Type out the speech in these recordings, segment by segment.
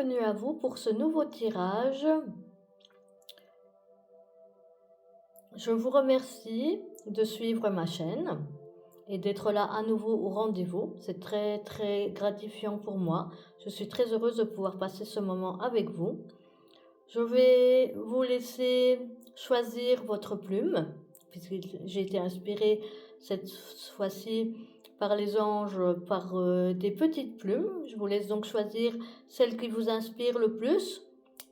bienvenue à vous pour ce nouveau tirage. Je vous remercie de suivre ma chaîne et d'être là à nouveau au rendez-vous. C'est très gratifiant pour moi. Je suis très heureuse de pouvoir passer ce moment avec vous. Je vais vous laisser choisir votre plume, puisque j'ai été inspirée cette fois-ci par les anges, par des petites plumes. Je vous laisse donc choisir celle qui vous inspire le plus.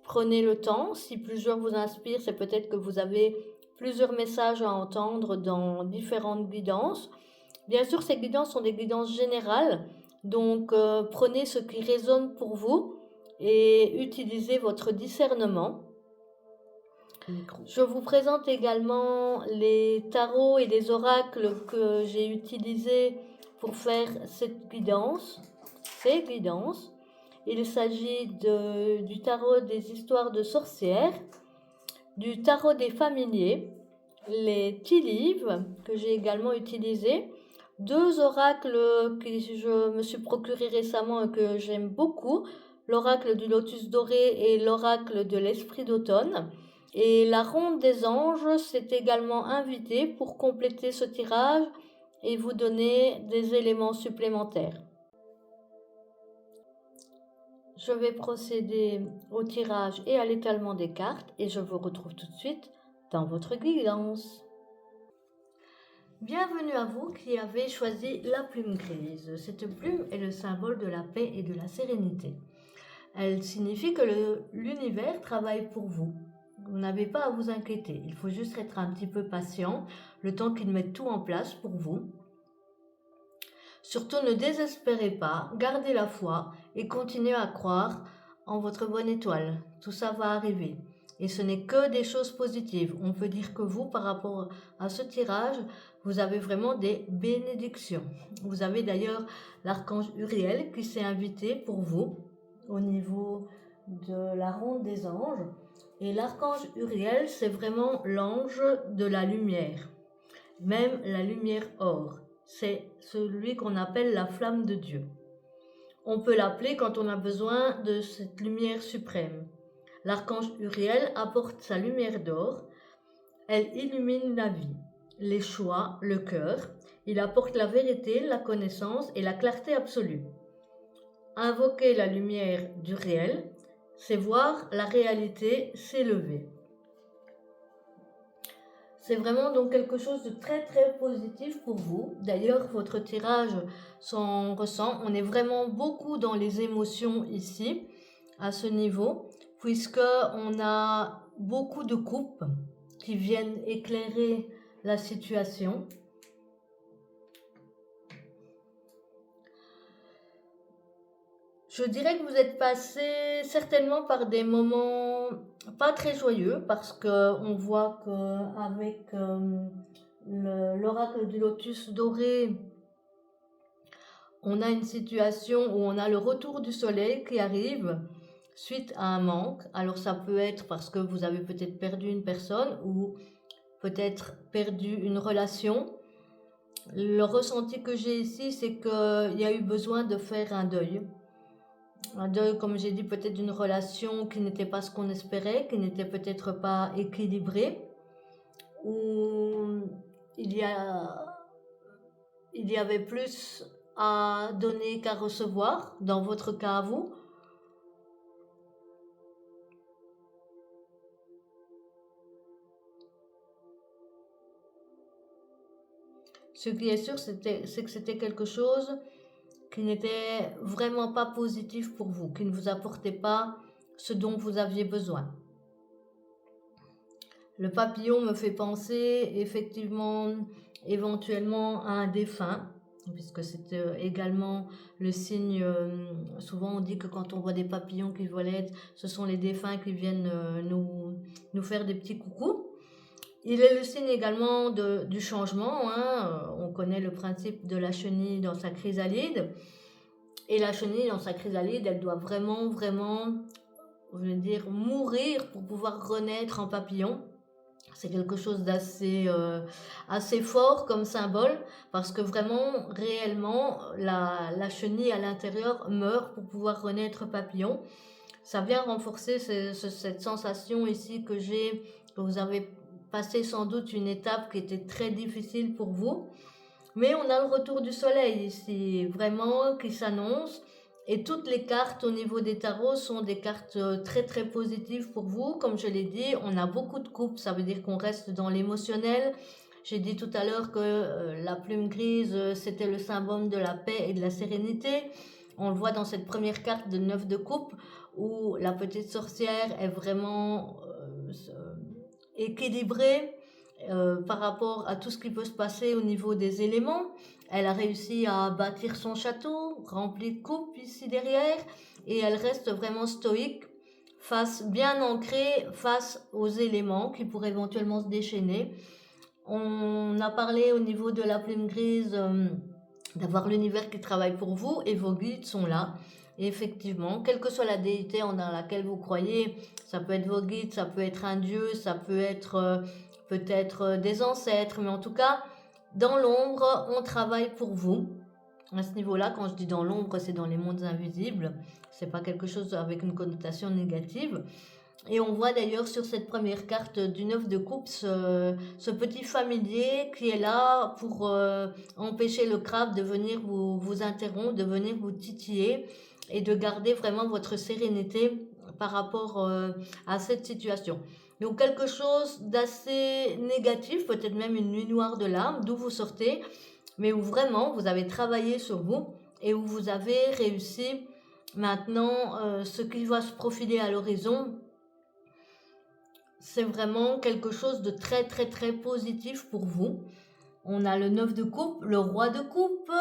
Prenez le temps. Si plusieurs vous inspirent, c'est peut-être que vous avez plusieurs messages à entendre dans différentes guidances. Bien sûr, ces guidances sont des guidances générales, donc prenez ce qui résonne pour vous et utilisez votre discernement. Je vous présente également les tarots et les oracles que j'ai utilisés pour faire cette guidance, ces guidances. Il s'agit du tarot des histoires de sorcières, du tarot des familiers, les tea leaves que j'ai également utilisés, deux oracles que je me suis procuré récemment et que j'aime beaucoup, l'oracle du lotus doré et l'oracle de l'esprit d'automne. Et la ronde des anges s'est également invitée pour compléter ce tirage et vous donner des éléments supplémentaires. Je vais procéder au tirage et à l'étalement des cartes et je vous retrouve tout de suite dans votre guidance. Bienvenue à vous qui avez choisi la plume grise. Cette plume est le symbole de la paix et de la sérénité. Elle signifie que l'univers travaille pour vous. Vous n'avez pas à vous inquiéter. Il faut juste être un petit peu patient, le temps qu'il mette tout en place pour vous. Surtout ne désespérez pas, gardez la foi et continuez à croire en votre bonne étoile. Tout ça va arriver. Et ce n'est que des choses positives. On peut dire que vous, par rapport à ce tirage, vous avez vraiment des bénédictions. Vous avez d'ailleurs l'archange Uriel qui s'est invité pour vous au niveau de la ronde des anges. Et l'archange Uriel, c'est vraiment l'ange de la lumière, même la lumière or. C'est celui qu'on appelle la flamme de Dieu. On peut l'appeler quand on a besoin de cette lumière suprême. L'archange Uriel apporte sa lumière d'or. Elle illumine la vie, les choix, le cœur. Il apporte la vérité, la connaissance et la clarté absolue. Invoquer la lumière du réel, c'est voir la réalité s'élever. C'est vraiment donc quelque chose de très positif pour vous. D'ailleurs, votre tirage s'en ressent. On est vraiment beaucoup dans les émotions ici, à ce niveau, puisqu'on a beaucoup de coupes qui viennent éclairer la situation. Je dirais que vous êtes passé certainement par des moments pas très joyeux parce qu'on voit qu'avec l'oracle du lotus doré, on a une situation où on a le retour du soleil qui arrive suite à un manque. Alors ça peut être parce que vous avez peut-être perdu une personne ou peut-être perdu une relation. Le ressenti que j'ai ici, c'est qu'il y a eu besoin de faire un deuil. Un deuil, comme j'ai dit, peut-être d'une relation qui n'était pas ce qu'on espérait, qui n'était peut-être pas équilibrée, où il y avait plus à donner qu'à recevoir, dans votre cas à vous. Ce qui est sûr, c'est que c'était quelque chose qui n'était vraiment pas positif pour vous, qui ne vous apportait pas ce dont vous aviez besoin. Le papillon me fait penser effectivement éventuellement à un défunt, puisque c'est également le signe, souvent on dit que quand on voit des papillons qui volettent, ce sont les défunts qui viennent nous faire des petits coucous. Il est le signe également du changement, hein. On connaît le principe de la chenille dans sa chrysalide. Et la chenille dans sa chrysalide, elle doit vraiment, je veux dire, mourir pour pouvoir renaître en papillon. C'est quelque chose d'assez assez fort comme symbole, parce que vraiment, réellement, la chenille à l'intérieur meurt pour pouvoir renaître papillon. Ça vient renforcer cette sensation ici que vous avez passé sans doute une étape qui était très difficile pour vous. Mais on a le retour du soleil ici, vraiment, qui s'annonce. Et toutes les cartes au niveau des tarots sont des cartes très très positives pour vous. Comme je l'ai dit, on a beaucoup de coupes, ça veut dire qu'on reste dans l'émotionnel. J'ai dit tout à l'heure que la plume grise, c'était le symbole de la paix et de la sérénité. On le voit dans cette première carte de 9 de coupe, où la petite sorcière est vraiment équilibrée par rapport à tout ce qui peut se passer au niveau des éléments. Elle a réussi à bâtir son château, rempli de coupes ici derrière, et elle reste vraiment stoïque, bien ancrée face aux éléments qui pourraient éventuellement se déchaîner. On a parlé au niveau de la plume grise d'avoir l'univers qui travaille pour vous et vos guides sont là. Et effectivement, quelle que soit la déité dans laquelle vous croyez, ça peut être vos guides, ça peut être un dieu, ça peut être peut-être des ancêtres, mais en tout cas, dans l'ombre, on travaille pour vous. À ce niveau-là, quand je dis dans l'ombre, c'est dans les mondes invisibles. C'est pas quelque chose avec une connotation négative. Et on voit d'ailleurs sur cette première carte du 9 de coupe ce petit familier qui est là pour empêcher le crabe de venir vous interrompre, de venir vous titiller et de garder vraiment votre sérénité par rapport à cette situation. Donc quelque chose d'assez négatif, peut-être même une nuit noire de l'âme, d'où vous sortez, mais où vraiment vous avez travaillé sur vous et où vous avez réussi maintenant ce qui va se profiler à l'horizon. C'est vraiment quelque chose de très très très positif pour vous. On a le 9 de coupe, le roi de coupe,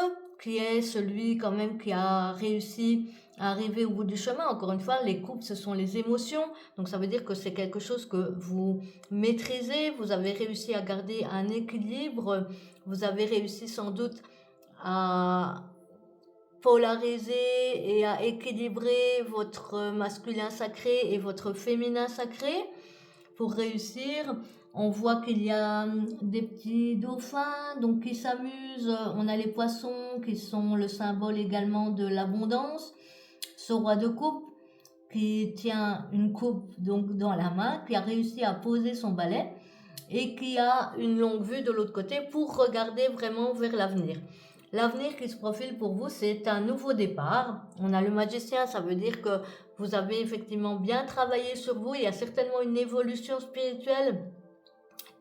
qui est celui quand même qui a réussi à arriver au bout du chemin. Encore une fois, les coupes, ce sont les émotions. Donc ça veut dire que c'est quelque chose que vous maîtrisez. Vous avez réussi à garder un équilibre. Vous avez réussi sans doute à polariser et à équilibrer votre masculin sacré et votre féminin sacré. Pour réussir, on voit qu'il y a des petits dauphins donc qui s'amusent. On a les poissons qui sont le symbole également de l'abondance. Ce roi de coupe qui tient une coupe donc dans la main, qui a réussi à poser son balai et qui a une longue vue de l'autre côté pour regarder vraiment vers l'avenir. L'avenir qui se profile pour vous, c'est un nouveau départ. On a le magicien, ça veut dire que vous avez effectivement bien travaillé sur vous. Il y a certainement une évolution spirituelle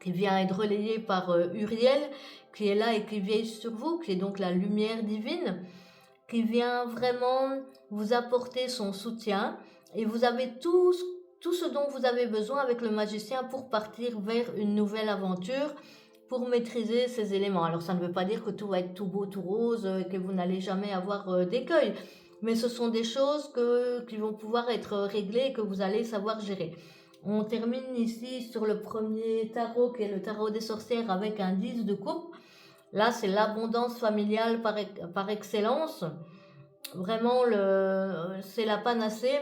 qui vient être relayée par Uriel, qui est là et qui veille sur vous, qui est donc la lumière divine, qui vient vraiment vous apporter son soutien. Et vous avez tout ce dont vous avez besoin avec le magicien pour partir vers une nouvelle aventure, pour maîtriser ces éléments. Alors ça ne veut pas dire que tout va être tout beau, tout rose, que vous n'allez jamais avoir d'écueils, mais ce sont des choses qui vont pouvoir être réglées et que vous allez savoir gérer. On termine ici sur le premier tarot qui est le tarot des sorcières avec un 10 de coupe. Là c'est l'abondance familiale par excellence. Vraiment c'est la panacée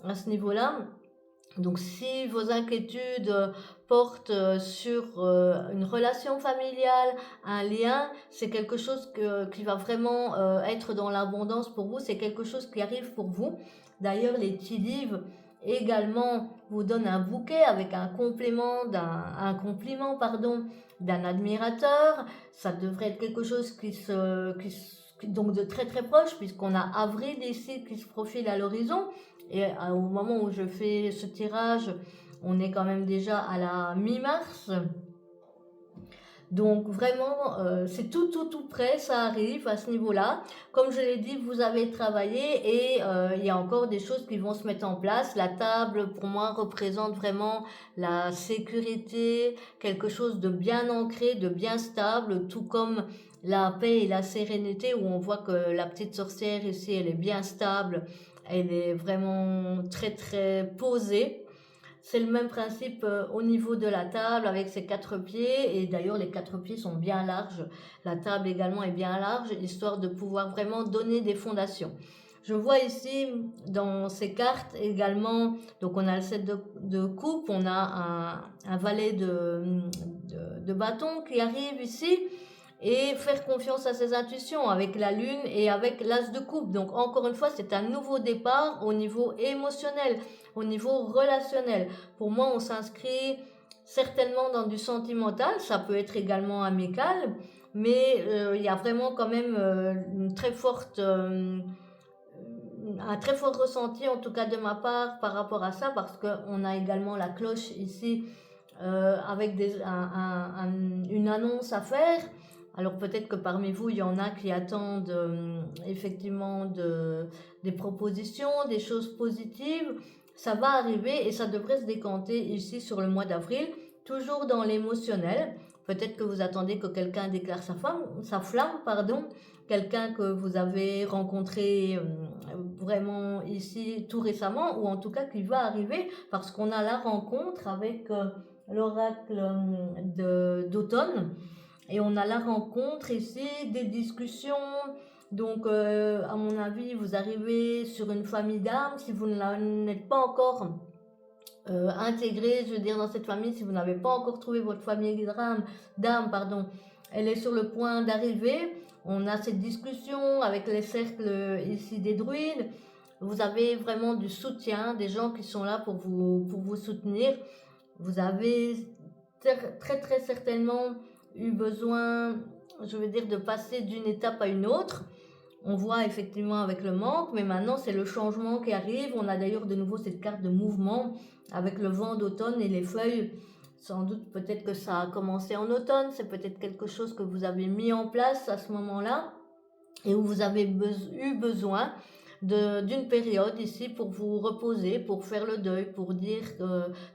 à ce niveau-là. Donc si vos inquiétudes portent sur une relation familiale, un lien, c'est quelque chose qui va vraiment être dans l'abondance pour vous, c'est quelque chose qui arrive pour vous. D'ailleurs, les tea leaves également vous donnent un bouquet avec un compliment d'un admirateur. Ça devrait être quelque chose donc de très très proche, puisqu'on a avril ici qui se profile à l'horizon. Et au moment où je fais ce tirage, on est quand même déjà à la mi-mars. Donc vraiment, c'est tout prêt, ça arrive à ce niveau-là. Comme je l'ai dit, vous avez travaillé et il y a encore des choses qui vont se mettre en place. La table, pour moi, représente vraiment la sécurité, quelque chose de bien ancré, de bien stable, tout comme la paix et la sérénité, où on voit que la petite sorcière ici, elle est bien stable, elle est vraiment très très posée. C'est le même principe au niveau de la table avec ses 4 pieds, et d'ailleurs les 4 pieds sont bien larges. La table également est bien large, histoire de pouvoir vraiment donner des fondations. Je vois ici dans ces cartes également, donc on a le 7 de coupe, on a un valet de bâton qui arrive ici, et faire confiance à ses intuitions avec la lune et avec l'as de coupe. Donc encore une fois, c'est un nouveau départ au niveau émotionnel, au niveau relationnel. Pour moi, on s'inscrit certainement dans du sentimental, ça peut être également amical, mais il y a vraiment quand même une très forte, un très fort ressenti en tout cas de ma part par rapport à ça, parce qu'on a également la cloche ici avec une annonce à faire. Alors peut-être que parmi vous, il y en a qui attendent effectivement des propositions, des choses positives. Ça va arriver et ça devrait se décanter ici sur le mois d'avril, toujours dans l'émotionnel. Peut-être que vous attendez que quelqu'un déclare sa flamme, pardon, quelqu'un que vous avez rencontré vraiment ici tout récemment, ou en tout cas qui va arriver, parce qu'on a la rencontre avec l'oracle d'automne, et on a la rencontre ici, des discussions. Donc à mon avis, vous arrivez sur une famille d'âmes, si vous n'êtes pas encore intégré, je veux dire, dans cette famille, si vous n'avez pas encore trouvé votre famille d'âme, pardon, elle est sur le point d'arriver. On a cette discussion avec les cercles ici des druides. Vous avez vraiment du soutien, des gens qui sont là pour vous soutenir. Vous avez très très certainement eu besoin, je veux dire, de passer d'une étape à une autre. On voit effectivement avec le manque, mais maintenant c'est le changement qui arrive. On a d'ailleurs de nouveau cette carte de mouvement avec le vent d'automne et les feuilles. Sans doute peut-être que ça a commencé en automne, c'est peut-être quelque chose que vous avez mis en place à ce moment-là et où vous avez eu besoin d'une période ici pour vous reposer, pour faire le deuil, pour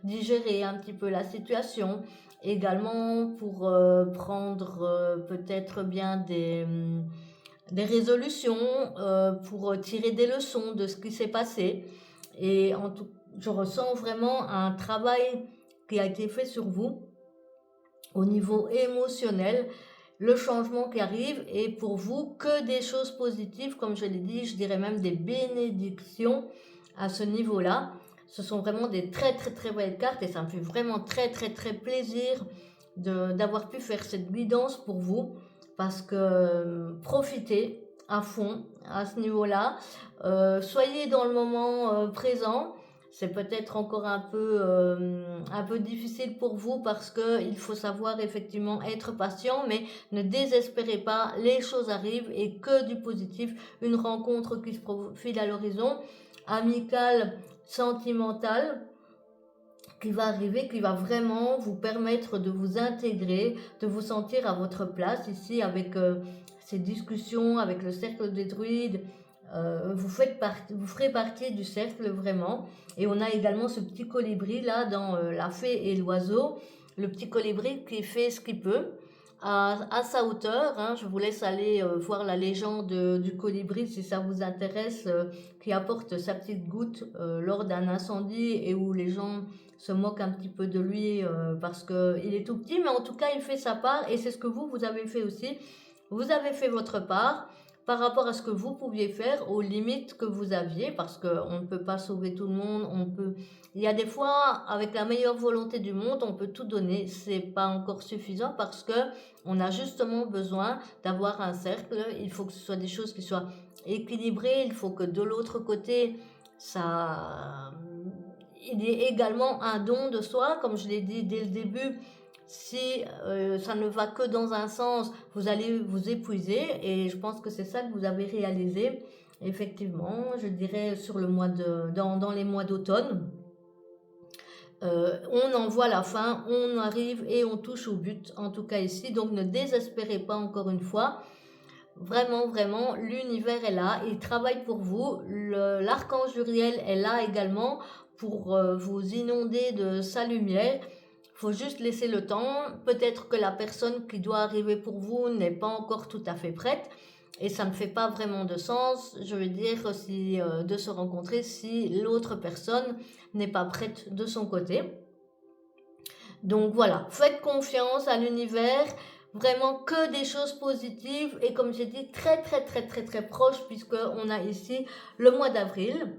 digérer un petit peu la situation, également pour prendre peut-être bien des résolutions, pour tirer des leçons de ce qui s'est passé. Et je ressens vraiment un travail qui a été fait sur vous au niveau émotionnel, le changement qui arrive, et pour vous que des choses positives, comme je l'ai dit, je dirais même des bénédictions à ce niveau-là. Ce sont vraiment des très très très belles cartes et ça me fait vraiment très très très plaisir d'avoir pu faire cette guidance pour vous, parce que profitez à fond à ce niveau-là, soyez dans le moment présent. C'est peut-être encore un peu difficile pour vous parce que il faut savoir effectivement être patient, mais ne désespérez pas, les choses arrivent et que du positif. Une rencontre qui se profile à l'horizon, amicale, sentimentale, qui va arriver, qui va vraiment vous permettre de vous intégrer, de vous sentir à votre place ici avec ces discussions, avec le cercle des druides. Vous ferez partie du cercle vraiment. Et on a également ce petit colibri là dans la fée et l'oiseau. Le petit colibri qui fait ce qu'il peut à sa hauteur. Hein. Je vous laisse aller voir la légende du colibri si ça vous intéresse, qui apporte sa petite goutte lors d'un incendie et où les gens se moquent un petit peu de lui parce qu'il est tout petit. Mais en tout cas, il fait sa part et c'est ce que vous avez fait aussi. Vous avez fait votre part par rapport à ce que vous pouviez faire, aux limites que vous aviez, parce qu'on ne peut pas sauver tout le monde, il y a des fois, avec la meilleure volonté du monde, on peut tout donner, c'est pas encore suffisant parce que on a justement besoin d'avoir un cercle, il faut que ce soit des choses qui soient équilibrées, il faut que de l'autre côté, il y ait également un don de soi, comme je l'ai dit dès le début. Si ça ne va que dans un sens, vous allez vous épuiser et je pense que c'est ça que vous avez réalisé effectivement, je dirais dans les mois d'automne. On en voit la fin, on arrive et on touche au but, en tout cas ici, donc ne désespérez pas encore une fois. Vraiment, vraiment, l'univers est là, il travaille pour vous, l'archange Uriel est là également pour vous inonder de sa lumière. Il faut juste laisser le temps. Peut-être que la personne qui doit arriver pour vous n'est pas encore tout à fait prête. Et ça ne fait pas vraiment de sens, je veux dire, de se rencontrer si l'autre personne n'est pas prête de son côté. Donc voilà, faites confiance à l'univers. Vraiment que des choses positives. Et comme j'ai dit, très très très très très proche, puisqu'on a ici le mois d'avril.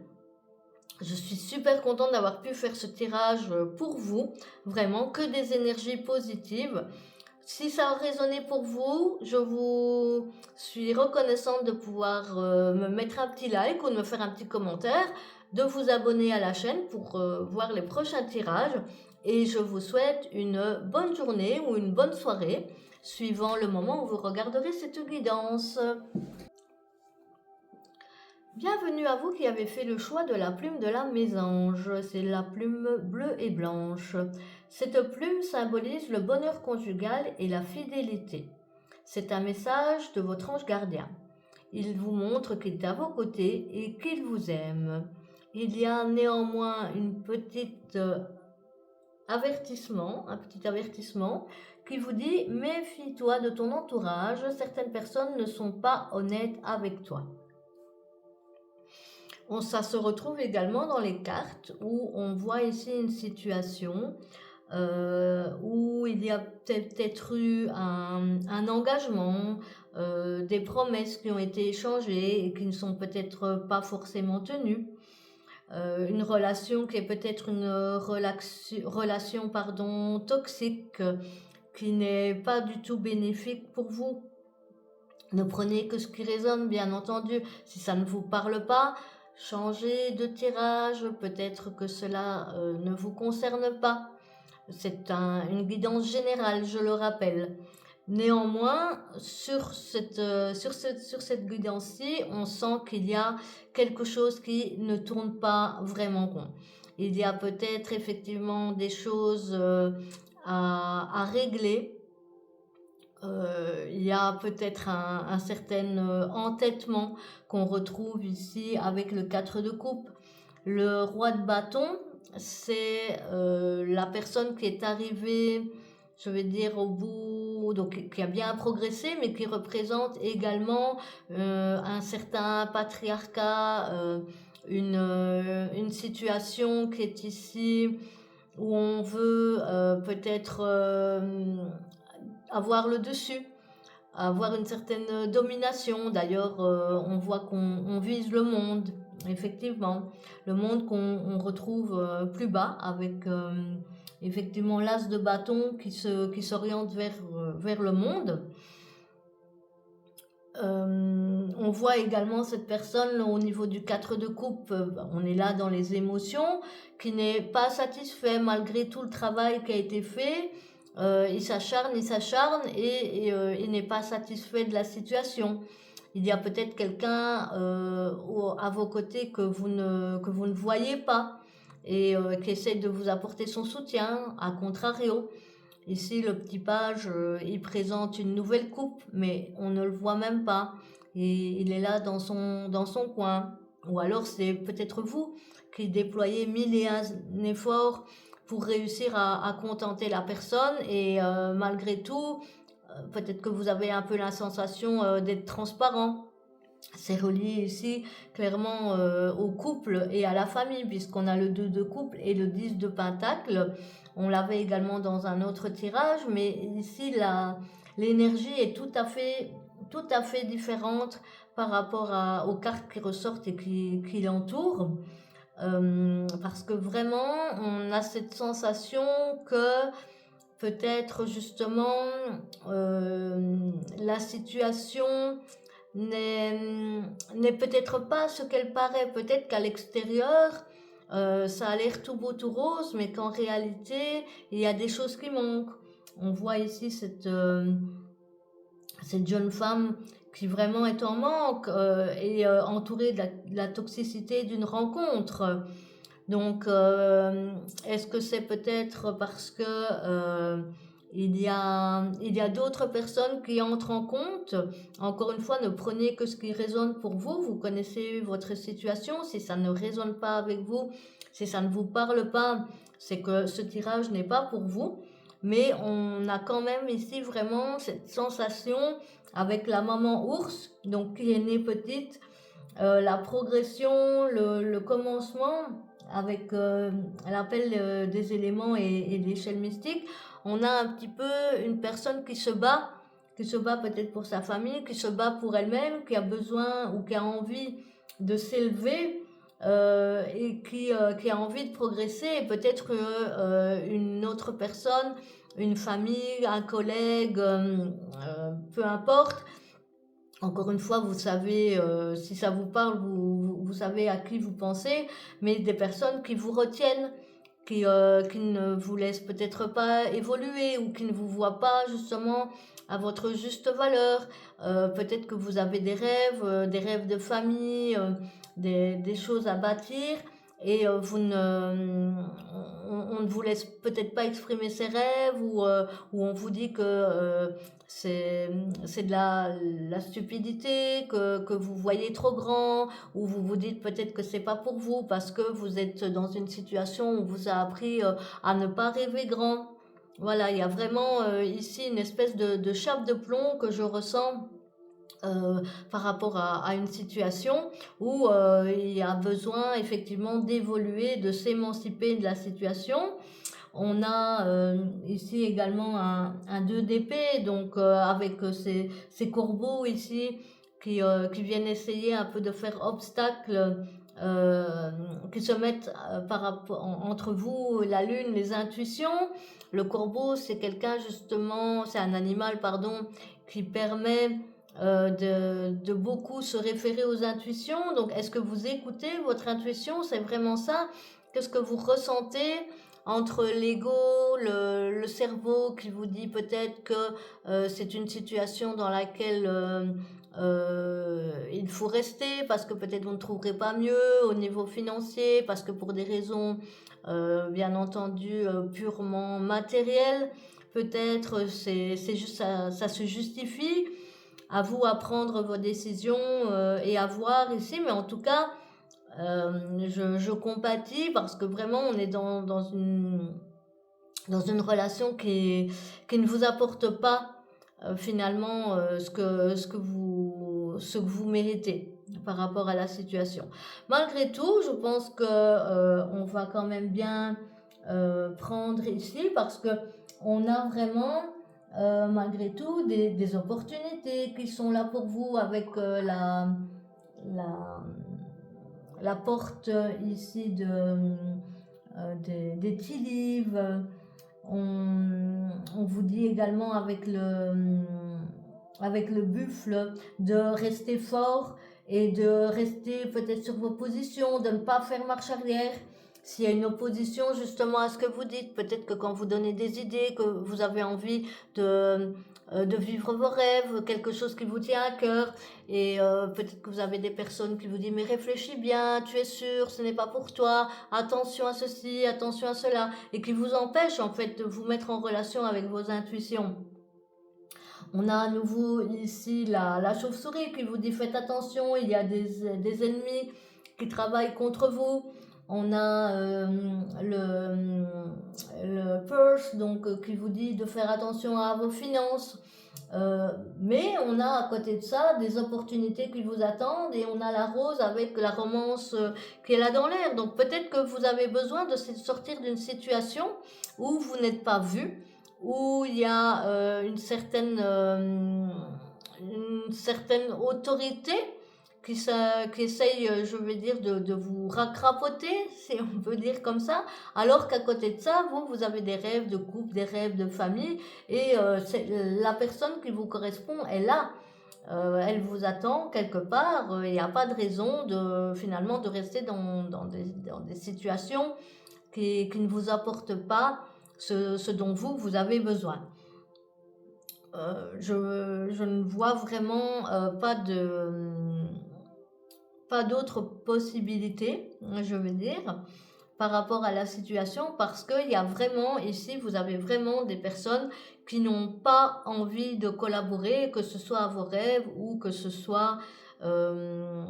Je suis super contente d'avoir pu faire ce tirage pour vous. Vraiment, que des énergies positives. Si ça a résonné pour vous, je vous suis reconnaissante de pouvoir me mettre un petit like ou de me faire un petit commentaire, de vous abonner à la chaîne pour voir les prochains tirages. Et je vous souhaite une bonne journée ou une bonne soirée, suivant le moment où vous regarderez cette guidance. Bienvenue à vous qui avez fait le choix de la plume de la mésange. C'est la plume bleue et blanche. Cette plume symbolise le bonheur conjugal et la fidélité. C'est un message de votre ange gardien. Il vous montre qu'il est à vos côtés et qu'il vous aime. Il y a néanmoins un petit avertissement qui vous dit: méfie-toi de ton entourage, certaines personnes ne sont pas honnêtes avec toi. Ça se retrouve également dans les cartes où on voit ici une situation où il y a peut-être eu un engagement, des promesses qui ont été échangées et qui ne sont peut-être pas forcément tenues. Une relation qui est peut-être une relation toxique qui n'est pas du tout bénéfique pour vous. Ne prenez que ce qui résonne, bien entendu. Si ça ne vous parle pas, changez de tirage, peut-être que cela ne vous concerne pas. C'est une guidance générale, je le rappelle. Néanmoins, sur cette guidance-ci, on sent qu'il y a quelque chose qui ne tourne pas vraiment rond. Il y a peut-être effectivement des choses à régler. Il y a peut-être un certain entêtement qu'on retrouve ici avec le 4 de coupe. Le roi de bâton, c'est la personne qui est arrivée, je vais dire, au bout, donc qui a bien progressé, mais qui représente également un certain patriarcat, une situation qui est ici où on veut peut-être avoir le dessus, avoir une certaine domination. D'ailleurs, on voit qu'on vise le monde, effectivement. Le monde qu'on retrouve plus bas avec effectivement l'as de bâton qui s'oriente vers le monde. On voit également cette personne au niveau du 4 de coupe, on est là dans les émotions, qui n'est pas satisfait malgré tout le travail qui a été fait. Il s'acharne et il n'est pas satisfait de la situation. Il y a peut-être quelqu'un à vos côtés que vous ne voyez pas et qui essaie de vous apporter son soutien, à contrario. Ici, le petit page, il présente une nouvelle coupe, mais on ne le voit même pas. Et il est là dans son coin. Ou alors, c'est peut-être vous qui déployez mille et un efforts pour réussir à contenter la personne. Et malgré tout, peut-être que vous avez un peu la sensation d'être transparent. C'est relié ici clairement au couple et à la famille, puisqu'on a le 2 de couple et le 10 de pentacle. On l'avait également dans un autre tirage, mais ici l'énergie est tout à fait différente par rapport aux cartes qui ressortent et qui l'entourent. Parce que vraiment, on a cette sensation que peut-être justement la situation n'est peut-être pas ce qu'elle paraît. Peut-être qu'à l'extérieur, ça a l'air tout beau, tout rose, mais qu'en réalité, il y a des choses qui manquent. On voit ici cette jeune femme qui vraiment est en manque et entourée de la toxicité d'une rencontre. Donc, est-ce que c'est peut-être parce que il y a d'autres personnes qui entrent en compte? Encore une fois, ne prenez que ce qui résonne pour vous. Vous connaissez votre situation. Si ça ne résonne pas avec vous, si ça ne vous parle pas, c'est que ce tirage n'est pas pour vous. Mais on a quand même ici vraiment cette sensation avec la maman ours, donc qui est née petite, la progression, le commencement avec l'appel des éléments et de l'échelle mystique. On a un petit peu une personne qui se bat peut-être pour sa famille, qui se bat pour elle-même, qui a besoin ou qui a envie de s'élever et qui a envie de progresser. Et peut-être une autre personne une famille, un collègue, peu importe. Encore une fois, vous savez, si ça vous parle, vous savez à qui vous pensez, mais des personnes qui vous retiennent, qui ne vous laissent peut-être pas évoluer ou qui ne vous voient pas justement à votre juste valeur. Peut-être que vous avez des rêves de famille, des choses à bâtir et on ne vous laisse peut-être pas exprimer ses rêves ou on vous dit que c'est, c'est de la stupidité, que vous voyez trop grand, ou vous vous dites peut-être que c'est pas pour vous parce que vous êtes dans une situation où on vous a appris à ne pas rêver grand. Voilà, il y a vraiment ici une espèce de chape de plomb que je ressens par rapport à une situation où il y a besoin effectivement d'évoluer, de s'émanciper de la situation. On a ici également un 2 d'épée, donc avec ces corbeaux ici qui viennent essayer un peu de faire obstacle, qui se mettent entre vous, la lune, les intuitions. Le corbeau, c'est quelqu'un justement, c'est un animal, pardon, qui permet de beaucoup se référer aux intuitions. Donc, est-ce que vous écoutez votre intuition? C'est vraiment ça? Qu'est-ce que vous ressentez entre l'ego, le cerveau qui vous dit peut-être que c'est une situation dans laquelle il faut rester parce que peut-être vous ne trouverez pas mieux au niveau financier, parce que pour des raisons bien entendu purement matérielles, peut-être c'est juste ça se justifie. À vous à prendre vos décisions et à voir ici, mais en tout cas, je compatis parce que vraiment on est dans une relation qui ne vous apporte pas finalement ce que vous méritez par rapport à la situation. Malgré tout, je pense que on va quand même bien prendre ici parce que on a vraiment malgré tout des opportunités qui sont là pour vous avec la, la porte ici des tea leaves. On vous dit également avec le buffle de rester fort et de rester peut-être sur vos positions, de ne pas faire marche arrière. S'il y a une opposition justement à ce que vous dites, peut-être que quand vous donnez des idées, que vous avez envie de vivre vos rêves, quelque chose qui vous tient à cœur, et peut-être que vous avez des personnes qui vous disent mais réfléchis bien, tu es sûr, ce n'est pas pour toi, attention à ceci, attention à cela, et qui vous empêchent en fait de vous mettre en relation avec vos intuitions. On a à nouveau ici la chauve-souris qui vous dit faites attention, il y a des ennemis qui travaillent contre vous. On a le purse donc, qui vous dit de faire attention à vos finances. Mais on a à côté de ça des opportunités qui vous attendent et on a la rose avec la romance qui est là dans l'air. Donc peut-être que vous avez besoin de sortir d'une situation où vous n'êtes pas vu, où il y a une certaine autorité qui essaye, je vais dire, de vous racrapoter, si on peut dire comme ça, alors qu'à côté de ça, vous avez des rêves de couple, des rêves de famille, et la personne qui vous correspond est là. Elle vous attend quelque part, il n'y a pas de raison finalement de rester dans des situations qui ne vous apportent pas ce dont vous avez besoin. Je ne vois vraiment pas d'autres possibilités, je veux dire, par rapport à la situation, parce qu'il y a vraiment, ici, vous avez vraiment des personnes qui n'ont pas envie de collaborer, que ce soit à vos rêves ou que ce soit euh,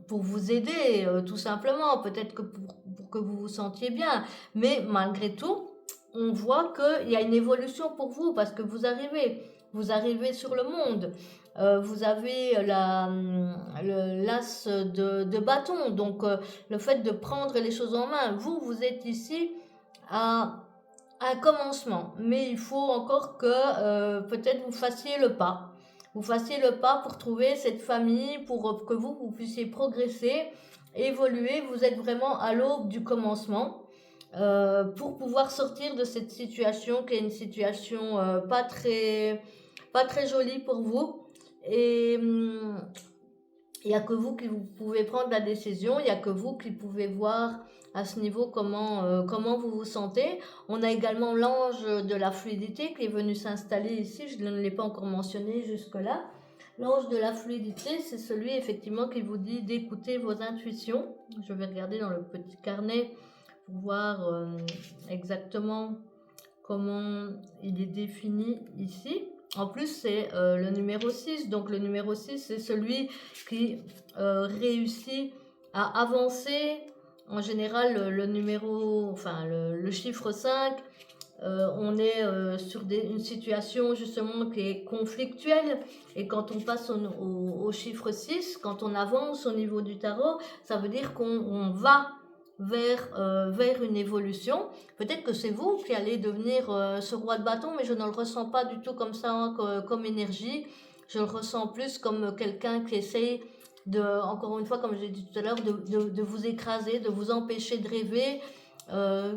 pour vous aider, tout simplement, peut-être que pour que vous vous sentiez bien. Mais malgré tout, on voit qu'il y a une évolution pour vous, parce que vous arrivez sur le monde. Vous avez l'as de bâton, donc le fait de prendre les choses en main. Vous êtes ici à un commencement, mais il faut encore que peut-être vous fassiez le pas. Vous fassiez le pas pour trouver cette famille, pour que vous puissiez progresser, évoluer. Vous êtes vraiment à l'aube du commencement. pour pouvoir sortir de cette situation qui est une situation pas très jolie pour vous. Et il n'y a que vous qui vous pouvez prendre la décision, il n'y a que vous qui pouvez voir à ce niveau comment vous vous sentez. On a également l'ange de la fluidité qui est venu s'installer ici, je ne l'ai pas encore mentionné jusque-là. L'ange de la fluidité, c'est celui effectivement qui vous dit d'écouter vos intuitions. Je vais regarder dans le petit carnet pour voir exactement comment il est défini ici. En plus, c'est le numéro 6. Donc, le numéro 6, c'est celui qui réussit à avancer. En général, le chiffre 5, on est sur une situation justement qui est conflictuelle. Et quand on passe au chiffre 6, quand on avance au niveau du tarot, ça veut dire qu'on va vers une évolution. Peut-être que c'est vous qui allez devenir ce roi de bâton, mais je ne le ressens pas du tout comme ça, hein, comme énergie. Je le ressens plus comme quelqu'un qui essaye encore une fois, comme j'ai dit tout à l'heure, de vous écraser, de vous empêcher de rêver,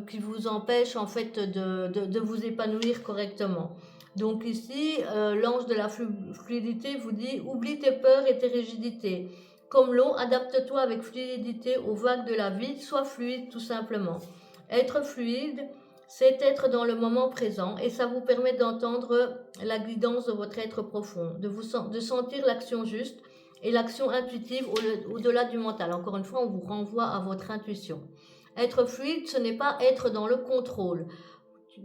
qui vous empêche en fait de vous épanouir correctement. Donc ici, l'ange de la fluidité vous dit, oublie tes peurs et tes rigidités. Comme l'eau, adapte-toi avec fluidité aux vagues de la vie, sois fluide tout simplement. Être fluide, c'est être dans le moment présent et ça vous permet d'entendre la guidance de votre être profond, de sentir l'action juste et l'action intuitive au-delà du mental. Encore une fois, on vous renvoie à votre intuition. Être fluide, ce n'est pas être dans le contrôle.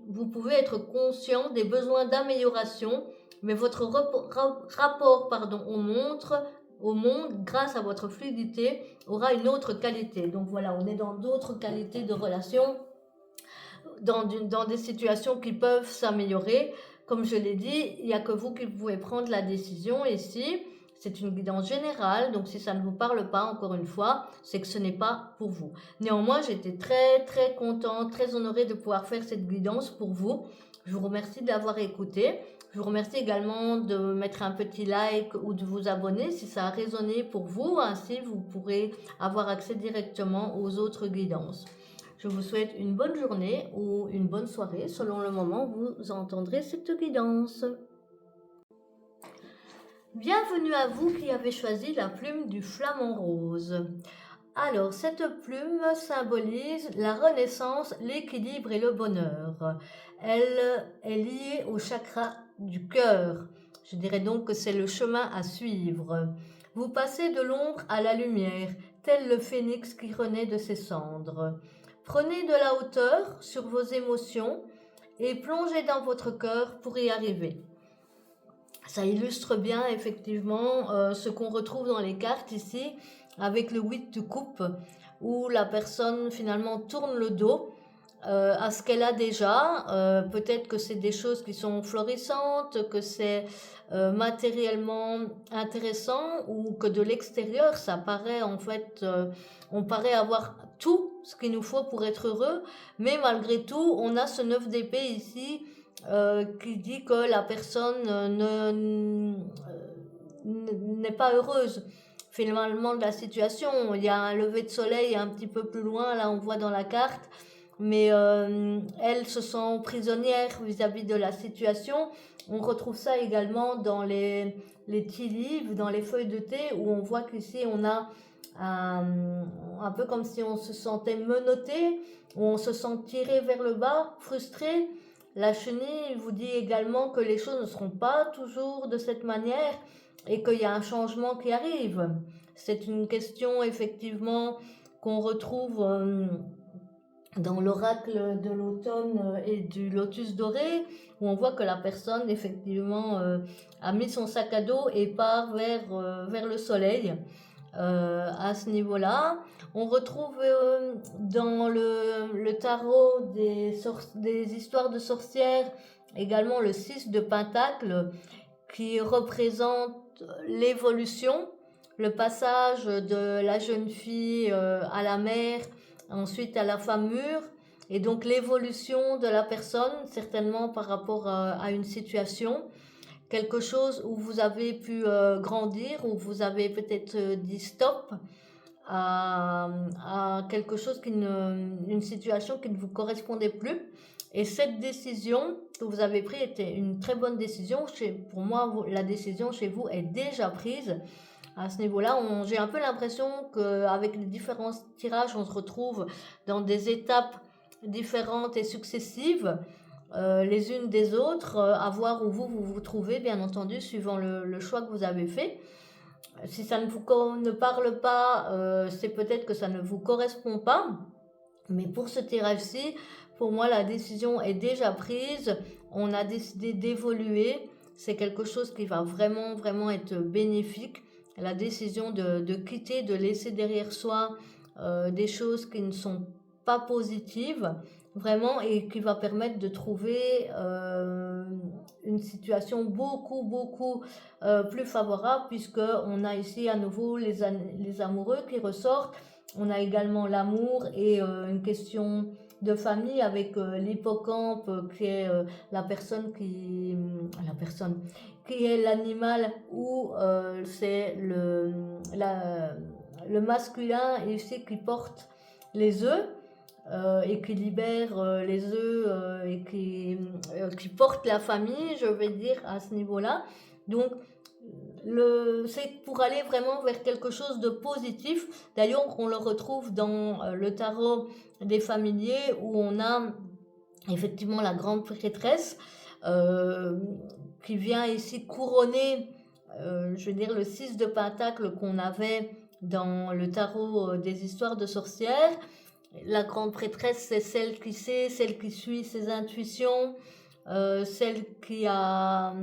Vous pouvez être conscient des besoins d'amélioration, mais votre rapport au monde, grâce à votre fluidité, aura une autre qualité. Donc voilà, on est dans d'autres qualités de relations, dans des situations qui peuvent s'améliorer. Comme je l'ai dit, il n'y a que vous qui pouvez prendre la décision ici. C'est une guidance générale, donc si ça ne vous parle pas, encore une fois, c'est que ce n'est pas pour vous. Néanmoins, j'étais très très contente, très honorée de pouvoir faire cette guidance pour vous. Je vous remercie de l'avoir écouté. Je vous remercie également de mettre un petit like ou de vous abonner si ça a résonné pour vous. Ainsi, vous pourrez avoir accès directement aux autres guidances. Je vous souhaite une bonne journée ou une bonne soirée selon le moment où vous entendrez cette guidance. Bienvenue à vous qui avez choisi la plume du flamant rose. Alors, cette plume symbolise la renaissance, l'équilibre et le bonheur. Elle est liée au chakra du cœur. Je dirais donc que c'est le chemin à suivre. Vous passez de l'ombre à la lumière, tel le phénix qui renaît de ses cendres. Prenez de la hauteur sur vos émotions et plongez dans votre cœur pour y arriver. Ça illustre bien effectivement ce qu'on retrouve dans les cartes ici avec le 8 de coupe où la personne finalement tourne le dos à ce qu'elle a déjà. Peut-être que c'est des choses qui sont florissantes, que c'est matériellement intéressant ou que de l'extérieur ça paraît en fait, on paraît avoir tout ce qu'il nous faut pour être heureux, mais malgré tout on a ce 9 d'épée ici qui dit que la personne n'est pas heureuse finalement de la situation. Il y a un lever de soleil un petit peu plus loin, là on voit dans la carte, mais elle se sent prisonnière vis-à-vis de la situation. On retrouve ça également dans les tea leaves, dans les feuilles de thé, où on voit qu'ici on a un peu comme si on se sentait menotté, où on se sent tiré vers le bas, frustré. La chenille vous dit également que les choses ne seront pas toujours de cette manière et qu'il y a un changement qui arrive. C'est une question effectivement qu'on retrouve dans l'oracle de l'automne et du lotus doré, où on voit que la personne effectivement a mis son sac à dos et part vers le soleil. À ce niveau-là, on retrouve dans le tarot des histoires de sorcières également le 6 de Pentacle qui représente l'évolution, le passage de la jeune fille à la mère, ensuite à la femme mûre, et donc l'évolution de la personne, certainement par rapport à une situation, quelque chose où vous avez pu grandir, où vous avez peut-être dit stop, à quelque chose une situation qui ne vous correspondait plus. Et cette décision que vous avez prise était une très bonne décision. Pour moi, la décision chez vous est déjà prise. À ce niveau-là, j'ai un peu l'impression qu'avec les différents tirages, on se retrouve dans des étapes différentes et successives, les unes des autres, à voir où vous vous trouvez, bien entendu, suivant le choix que vous avez fait. Si ça ne vous ne parle pas, c'est peut-être que ça ne vous correspond pas. Mais pour ce tirage-ci, pour moi, la décision est déjà prise. On a décidé d'évoluer. C'est quelque chose qui va vraiment, vraiment être bénéfique. La décision de quitter, de laisser derrière soi des choses qui ne sont pas positives, vraiment, et qui va permettre de trouver une situation beaucoup, beaucoup plus favorable, puisqu'on a ici à nouveau les amoureux qui ressortent. On a également l'amour et une question de famille avec l'hippocampe qui est la personne qui est l'animal où c'est le masculin ici qui porte les œufs et qui libère les œufs et qui porte la famille, je vais dire, à ce niveau-là. Donc, c'est pour aller vraiment vers quelque chose de positif. D'ailleurs, on le retrouve dans le tarot des familiers où on a effectivement la grande prêtresse qui vient ici couronner, je veux dire, le 6 de Pentacle qu'on avait dans le tarot des histoires de sorcières. La grande prêtresse, c'est celle qui sait, celle qui suit ses intuitions, celle qui a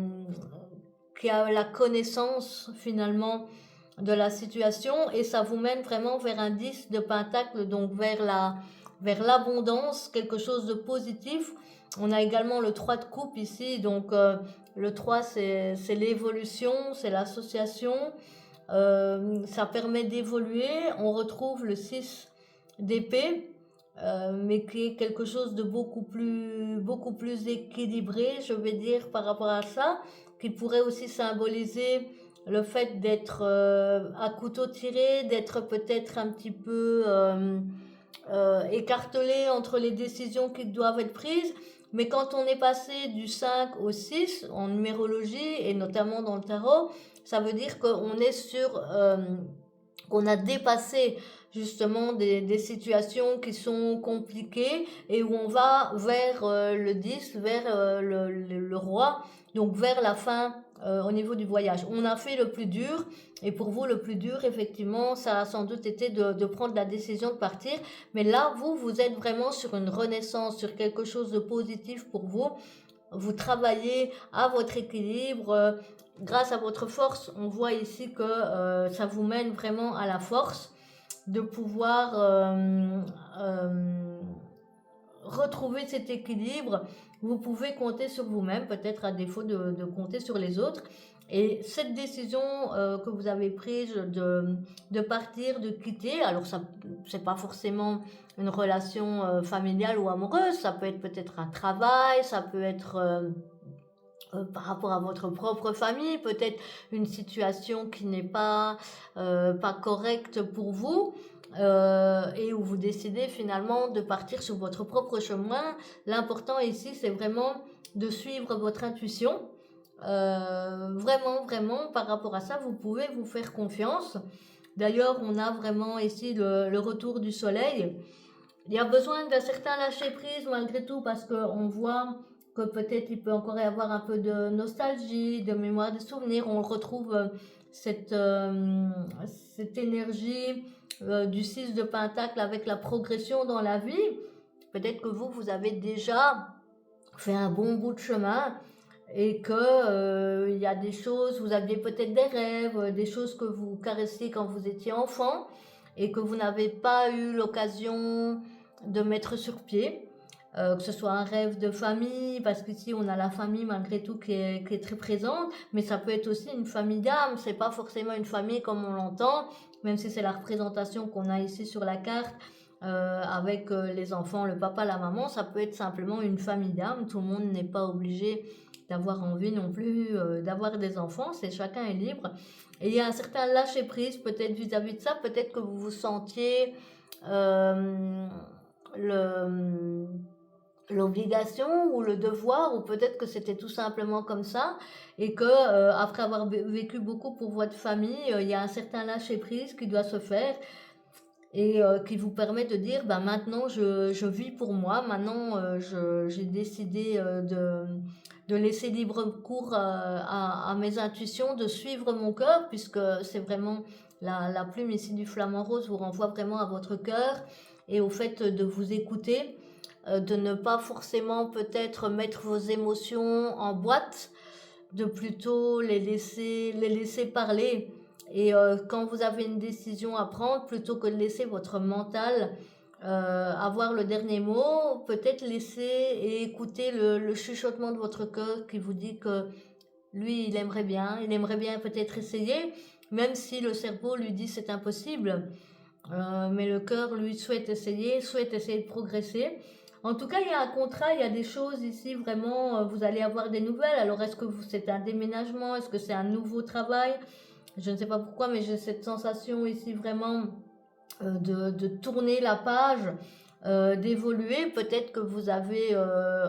la connaissance finalement de la situation, et ça vous mène vraiment vers un 10 de Pentacle, donc vers l'abondance, quelque chose de positif. On a également le 3 de coupe ici, donc le 3 c'est l'évolution, c'est l'association, ça permet d'évoluer. On retrouve le 6 d'épée, mais qui est quelque chose de beaucoup plus équilibré, je vais dire, par rapport à ça, qui pourrait aussi symboliser le fait d'être à couteau tiré, d'être peut-être un petit peu écartelé entre les décisions qui doivent être prises. Mais quand on est passé du 5 au 6 en numérologie, et notamment dans le tarot, ça veut dire qu'on est qu'on a dépassé justement des situations qui sont compliquées et où on va vers le 10, vers le roi, donc vers la fin au niveau du voyage. On a fait le plus dur, et pour vous le plus dur, effectivement, ça a sans doute été de prendre la décision de partir, mais là, vous êtes vraiment sur une renaissance, sur quelque chose de positif pour vous. Vous travaillez à votre équilibre, grâce à votre force. On voit ici que ça vous mène vraiment à la force de pouvoir retrouver cet équilibre. Vous pouvez compter sur vous-même, peut-être à défaut de compter sur les autres. Et cette décision que vous avez prise de partir, de quitter, alors ça, c'est pas forcément une relation familiale ou amoureuse, ça peut être peut-être un travail, ça peut être par rapport à votre propre famille, peut-être une situation qui n'est pas correcte pour vous, et où vous décidez finalement de partir sur votre propre chemin. L'important ici, c'est vraiment de suivre votre intuition. Vraiment, vraiment, par rapport à ça, vous pouvez vous faire confiance. D'ailleurs, on a vraiment ici le retour du soleil. Il y a besoin d'un certain lâcher-prise malgré tout, parce qu'on voit que peut-être il peut encore y avoir un peu de nostalgie, de mémoire, de souvenirs. On retrouve cette, cette énergie du 6 de Pentacle avec la progression dans la vie. Peut-être que vous avez déjà fait un bon bout de chemin et que il y a des choses, vous aviez peut-être des rêves, des choses que vous caressiez quand vous étiez enfant et que vous n'avez pas eu l'occasion de mettre sur pied. Que ce soit un rêve de famille, parce qu'ici on a la famille malgré tout qui est très présente, mais ça peut être aussi une famille d'âme, c'est pas forcément une famille comme on l'entend, même si c'est la représentation qu'on a ici sur la carte, avec les enfants, le papa, la maman, ça peut être simplement une famille d'âme. Tout le monde n'est pas obligé d'avoir envie non plus d'avoir des enfants, c'est chacun est libre. Et il y a un certain lâcher prise peut-être vis-à-vis de ça, peut-être que vous vous sentiez euh, le l'obligation ou le devoir, ou peut-être que c'était tout simplement comme ça, et que après avoir vécu beaucoup pour votre famille, il y a un certain lâcher prise qui doit se faire, et qui vous permet de dire ben maintenant je vis pour moi, maintenant j'ai décidé de laisser libre cours à mes intuitions, de suivre mon cœur, puisque c'est vraiment la plume ici du flamant rose vous renvoie vraiment à votre cœur et au fait de vous écouter, de ne pas forcément peut-être mettre vos émotions en boîte, de plutôt les laisser parler. Et quand vous avez une décision à prendre, plutôt que de laisser votre mental avoir le dernier mot, peut-être laisser et écouter le chuchotement de votre cœur qui vous dit que lui, il aimerait bien peut-être essayer, même si le cerveau lui dit c'est impossible. Mais le cœur, lui, souhaite essayer de progresser. En tout cas, il y a un contrat, il y a des choses ici, vraiment, vous allez avoir des nouvelles. Alors, est-ce que c'est un déménagement? Est-ce que c'est un nouveau travail? Je ne sais pas pourquoi, mais j'ai cette sensation ici vraiment de tourner la page, d'évoluer. Peut-être que vous avez,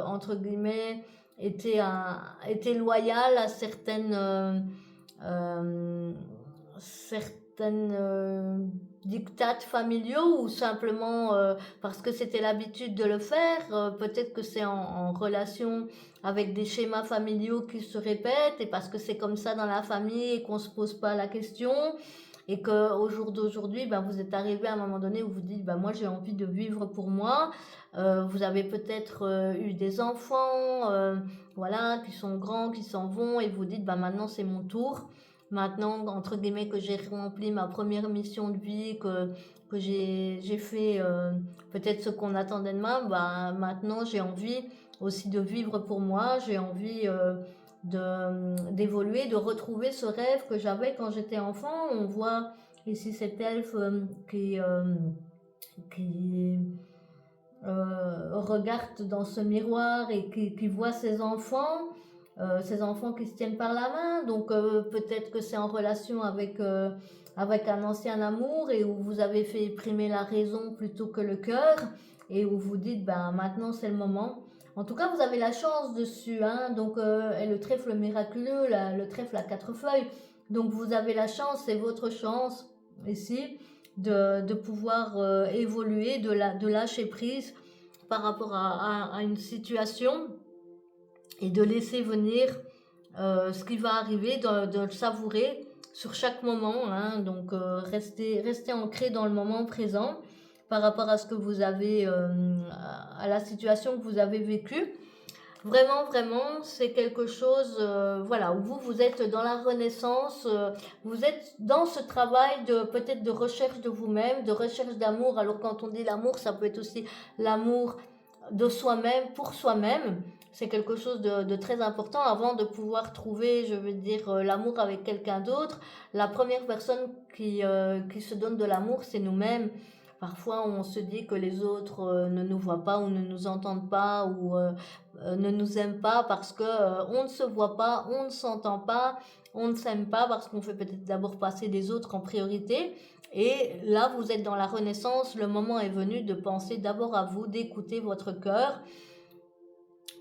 entre guillemets, été loyal à euh, certaines dictates familiaux, ou simplement parce que c'était l'habitude de le faire. Peut-être que c'est en relation avec des schémas familiaux qui se répètent, et parce que c'est comme ça dans la famille et qu'on ne se pose pas la question, et qu'au jour d'aujourd'hui, ben, vous êtes arrivé à un moment donné où vous dites ben, moi j'ai envie de vivre pour moi. Vous avez peut-être eu des enfants, voilà, qui sont grands, qui s'en vont, et vous dites ben, maintenant c'est mon tour. Maintenant, entre guillemets, que j'ai rempli ma première mission de vie, que j'ai fait peut-être ce qu'on attendait de moi, ben, maintenant j'ai envie aussi de vivre pour moi, j'ai envie d'évoluer, de retrouver ce rêve que j'avais quand j'étais enfant. On voit ici cet elfe qui regarde dans ce miroir et qui voit ses enfants qui se tiennent par la main. Donc peut-être que c'est en relation avec un ancien amour, et où vous avez fait primer la raison plutôt que le cœur, et où vous dites ben maintenant c'est le moment. En tout cas, vous avez la chance dessus, hein. Donc, et le trèfle miraculeux, le trèfle à 4 feuilles. Donc, vous avez la chance, c'est votre chance ici de pouvoir évoluer, de lâcher prise par rapport à une situation, et de laisser venir ce qui va arriver, de le savourer sur chaque moment, hein. Donc, rester ancré dans le moment présent par rapport à ce que vous avez, à la situation que vous avez vécue. Vraiment, vraiment, c'est quelque chose, voilà, où vous êtes dans la renaissance, vous êtes dans ce travail de peut-être de recherche de vous-même, de recherche d'amour. Alors quand on dit l'amour, ça peut être aussi l'amour de soi-même, pour soi-même. C'est quelque chose de très important avant de pouvoir trouver, je veux dire, l'amour avec quelqu'un d'autre. La première personne qui se donne de l'amour, c'est nous-mêmes. Parfois, on se dit que les autres ne nous voient pas, ou ne nous entendent pas, ou ne nous aiment pas parce que on ne se voit pas, on ne s'entend pas, on ne s'aime pas, parce qu'on fait peut-être d'abord passer les autres en priorité. Et là, vous êtes dans la renaissance. Le moment est venu de penser d'abord à vous, d'écouter votre cœur,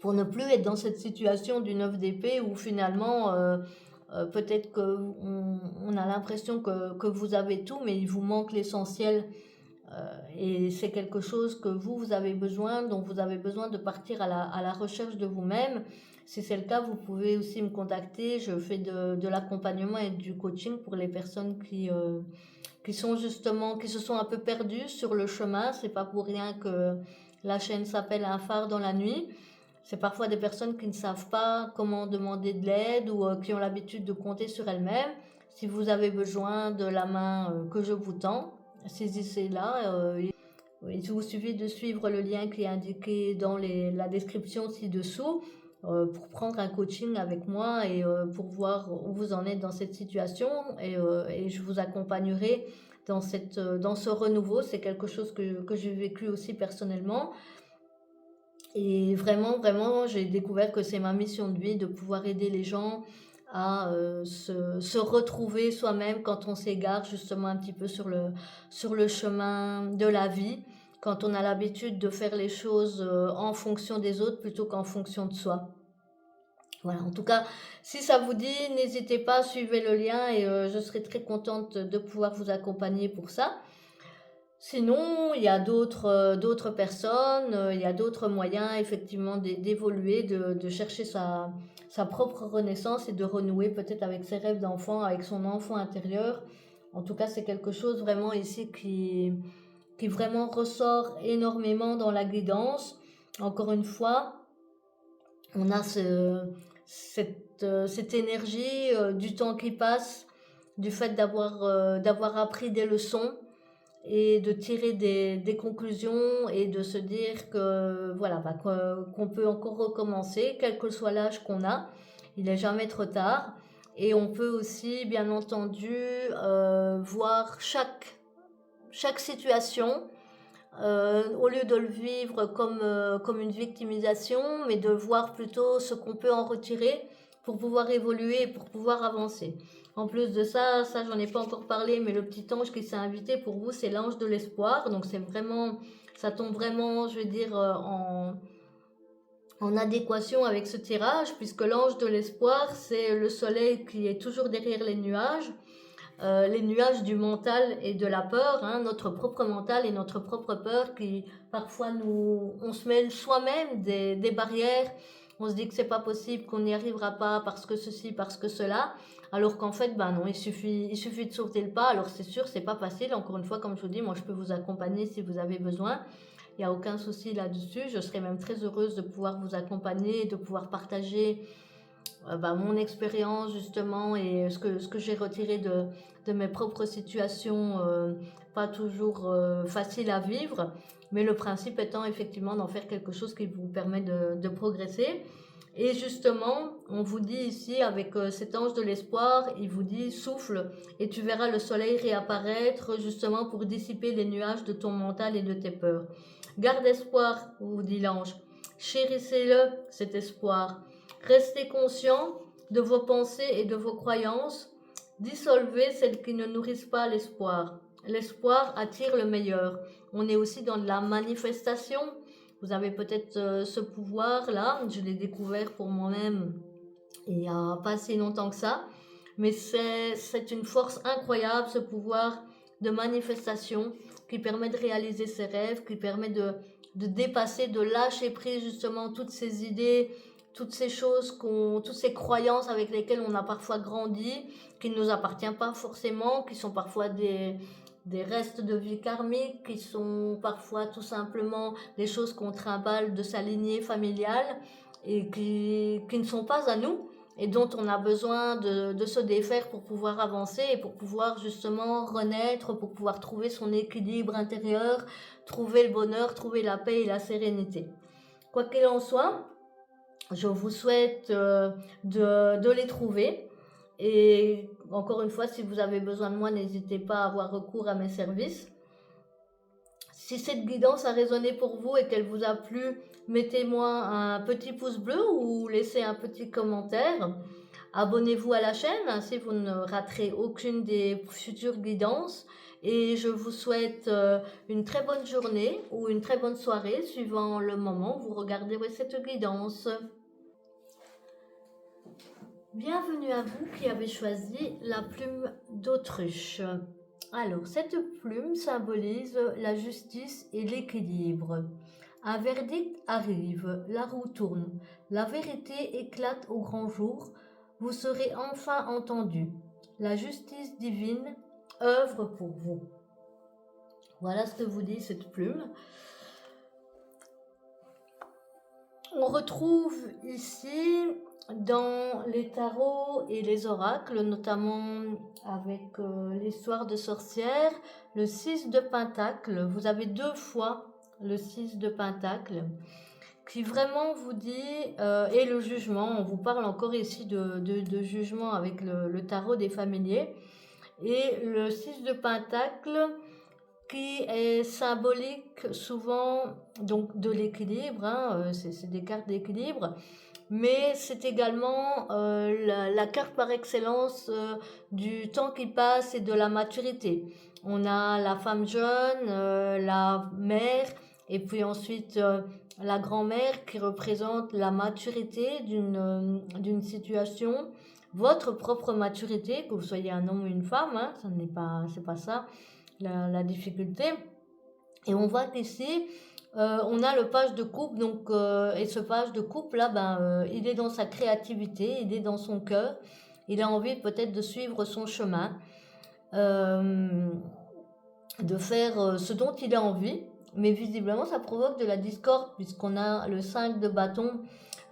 pour ne plus être dans cette situation du 9 d'épée où finalement peut-être qu'on a l'impression que vous avez tout, mais il vous manque l'essentiel. Et c'est quelque chose que vous avez besoin, dont vous avez besoin de partir à la recherche de vous-même. Si c'est le cas, vous pouvez aussi me contacter. Je fais de l'accompagnement et du coaching pour les personnes qui sont justement, qui se sont un peu perdues sur le chemin. C'est pas pour rien que la chaîne s'appelle Un phare dans la nuit. C'est parfois des personnes qui ne savent pas comment demander de l'aide, ou qui ont l'habitude de compter sur elles-mêmes. Si vous avez besoin de la main que je vous tends, saisissez-la. Il vous suffit de suivre le lien qui est indiqué dans la description ci-dessous, pour prendre un coaching avec moi, et pour voir où vous en êtes dans cette situation, et je vous accompagnerai dans ce renouveau. C'est quelque chose que j'ai vécu aussi personnellement. Et vraiment, vraiment, j'ai découvert que c'est ma mission de vie de pouvoir aider les gens à se retrouver soi-même quand on s'égare justement un petit peu sur le chemin de la vie, quand on a l'habitude de faire les choses en fonction des autres plutôt qu'en fonction de soi. Voilà, en tout cas, si ça vous dit, n'hésitez pas, suivez le lien et je serai très contente de pouvoir vous accompagner pour ça. Sinon, il y a d'autres personnes, il y a d'autres moyens effectivement d'évoluer, de chercher sa propre renaissance et de renouer peut-être avec ses rêves d'enfant, avec son enfant intérieur. En tout cas, c'est quelque chose vraiment ici qui vraiment ressort énormément dans la guidance. Encore une fois, on a cette énergie du temps qui passe, du fait d'avoir appris des leçons et de tirer des conclusions et de se dire que voilà bah, qu'on peut encore recommencer, quel que soit l'âge qu'on a, il n'est jamais trop tard. Et on peut aussi, bien entendu, voir chaque situation au lieu de le vivre comme une victimisation, mais de voir plutôt ce qu'on peut en retirer pour pouvoir évoluer et pour pouvoir avancer. En plus de ça, j'en ai pas encore parlé, mais le petit ange qui s'est invité pour vous, c'est l'ange de l'espoir. Donc c'est vraiment, ça tombe vraiment, je veux dire, en adéquation avec ce tirage, puisque l'ange de l'espoir, c'est le soleil qui est toujours derrière les nuages du mental et de la peur, hein, notre propre mental et notre propre peur qui parfois on se met soi-même des barrières, on se dit que c'est pas possible, qu'on n'y arrivera pas parce que ceci, parce que cela, alors qu'en fait, ben non, il suffit de sauter le pas. Alors c'est sûr, c'est pas facile, encore une fois, comme je vous dis, moi je peux vous accompagner si vous avez besoin, il n'y a aucun souci là-dessus, je serais même très heureuse de pouvoir vous accompagner, de pouvoir partager mon expérience justement et ce que j'ai retiré de mes propres situations, pas toujours faciles à vivre, mais le principe étant effectivement d'en faire quelque chose qui vous permet de progresser. Et justement, on vous dit ici avec cet ange de l'espoir, il vous dit souffle et tu verras le soleil réapparaître justement pour dissiper les nuages de ton mental et de tes peurs. Garde espoir, vous dit l'ange. Chérissez-le, cet espoir. Restez conscient de vos pensées et de vos croyances. Dissolvez celles qui ne nourrissent pas l'espoir. L'espoir attire le meilleur. On est aussi dans de la manifestation. Vous avez peut-être ce pouvoir-là. Je l'ai découvert pour moi-même il n'y a pas si longtemps que ça. Mais c'est une force incroyable, ce pouvoir de manifestation qui permet de réaliser ses rêves, qui permet de dépasser, de lâcher prise justement toutes ces idées, toutes ces choses, toutes ces croyances avec lesquelles on a parfois grandi, qui ne nous appartiennent pas forcément, qui sont parfois des restes de vie karmique, qui sont parfois tout simplement des choses qu'on trimballe de sa lignée familiale et qui ne sont pas à nous et dont on a besoin de se défaire pour pouvoir avancer et pour pouvoir justement renaître, pour pouvoir trouver son équilibre intérieur, trouver le bonheur, trouver la paix et la sérénité. Quoi qu'il en soit, je vous souhaite de les trouver. Et encore une fois, si vous avez besoin de moi, n'hésitez pas à avoir recours à mes services. Si cette guidance a résonné pour vous et qu'elle vous a plu, mettez-moi un petit pouce bleu ou laissez un petit commentaire. Abonnez-vous à la chaîne, ainsi vous ne raterez aucune des futures guidances. Et je vous souhaite une très bonne journée ou une très bonne soirée, suivant le moment où vous regarderez cette guidance. Bienvenue à vous qui avez choisi la plume d'autruche. Alors, cette plume symbolise la justice et l'équilibre. Un verdict arrive, la roue tourne, la vérité éclate au grand jour, vous serez enfin entendu. La justice divine œuvre pour vous. Voilà ce que vous dit cette plume. On retrouve ici dans les tarots et les oracles, notamment avec l'histoire de sorcière, le 6 de Pentacle. Vous avez 2 fois le 6 de Pentacle qui vraiment vous dit, et le jugement, on vous parle encore ici de jugement avec le tarot des familiers, et le 6 de Pentacle qui est symbolique souvent donc de l'équilibre, hein, c'est des cartes d'équilibre, mais c'est également la carte par excellence du temps qui passe et de la maturité. On a la femme jeune, la mère, et puis ensuite la grand-mère qui représente la maturité d'une situation, votre propre maturité, que vous soyez un homme ou une femme, hein, ça n'est pas, c'est pas ça la difficulté. Et on voit qu'ici, on a le page de coupe, donc, et ce page de coupe là, il est dans sa créativité, il est dans son cœur, il a envie peut-être de suivre son chemin, euh, de faire ce dont il a envie, mais visiblement ça provoque de la discorde puisqu'on a le 5 de bâton.